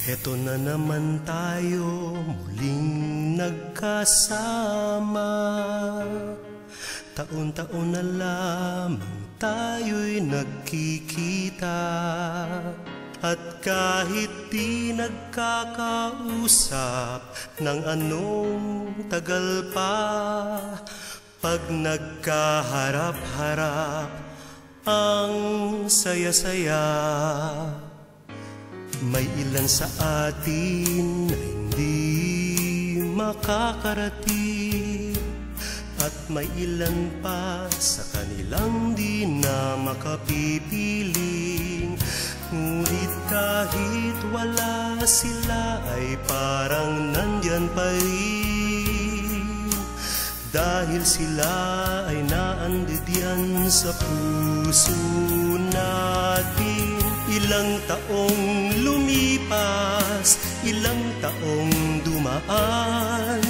Heto na naman tayo muling nagkasama. Taon-taon na lamang tayo'y nagkikita. At kahit di nagkakausap ng anong tagal pa, pag nagkaharap-harap ang saya-saya. May ilan sa atin na hindi makakarating, at may ilan pa sa kanilang di na makapipiling. Ngunit kahit wala sila ay parang nandyan pa rin, dahil sila ay naandyan sa puso natin. Ilang taong lumipas, ilang taong dumaan,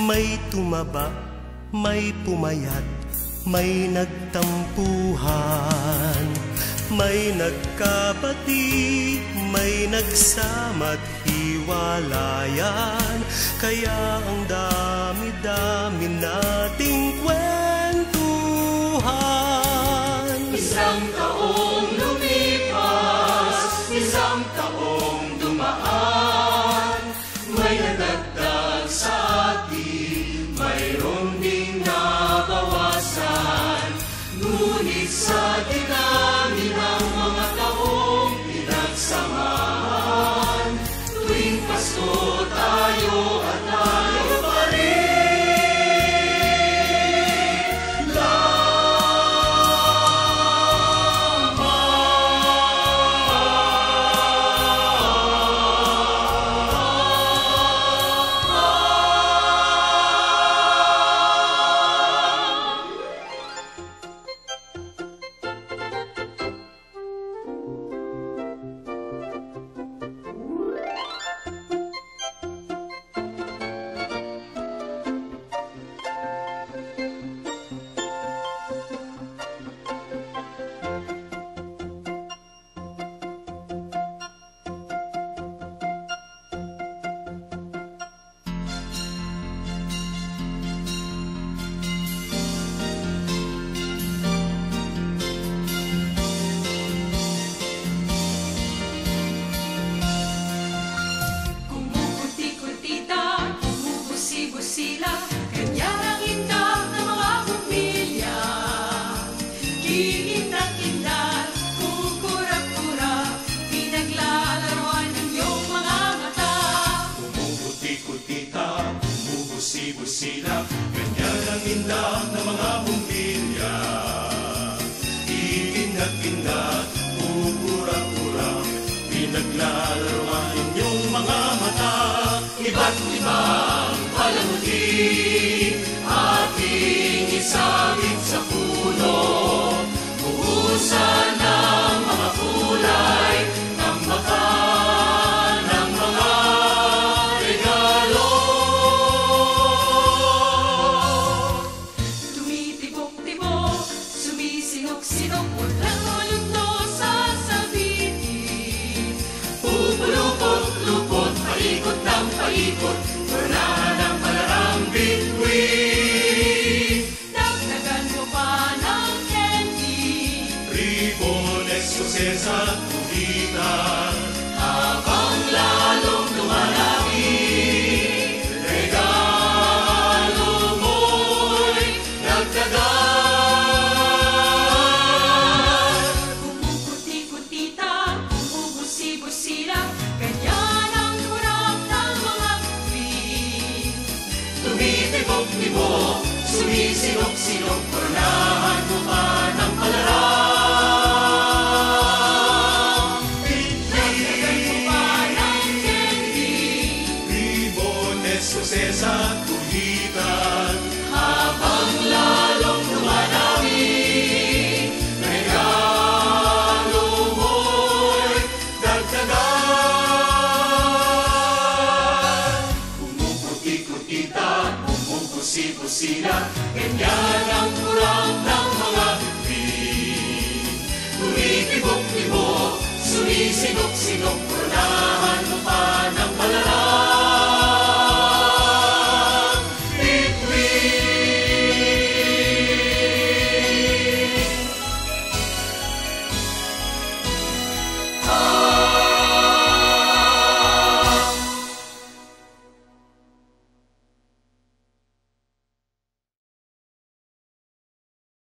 may tumaba, may pumayat, may nagtampuhan, may nagkabati, may nagsama't hiwalayan. Kaya ang dami-dami nating kwentuhan. Isang taong lumipas, isang taong dumaan, may nadagdag sa atin, mayroon ding nabawasan. Ngunit sa dinami ng mga taong pinagsamahan, tuwing Pasko tayo at tayo pa rin. Sila, ganyan ang indah ng mga bumbilya. Ikinat-kinat, ukurak-urak, pinaglalaro ang inyong mga mata. Iba't ibang palamuti, ating isagit sa puno. Buhusan ng mga kulay, ng mata. Sinok, walang malungto sasabihin. Pupulupot-lupot, paikot ng paikot, turnahan ng palarang bituin. Dagdagan mo pa ng candy, ribones, soses at kulitan, habang lalong lumalaki. Regalo mo'y dagdagan. Tumitibok-tibok, sumisinok-sinok, turnahan mo pa ng palarang. Dagdagan mo pa ng candy, ribones, soses at kulitan, habang lalong dumadami. Regalo mo'y dagdagan. Pumuputi-putita, pumupusi-pusina, ganyan ang kurang ng mga bibig. Tumitibok-tibok,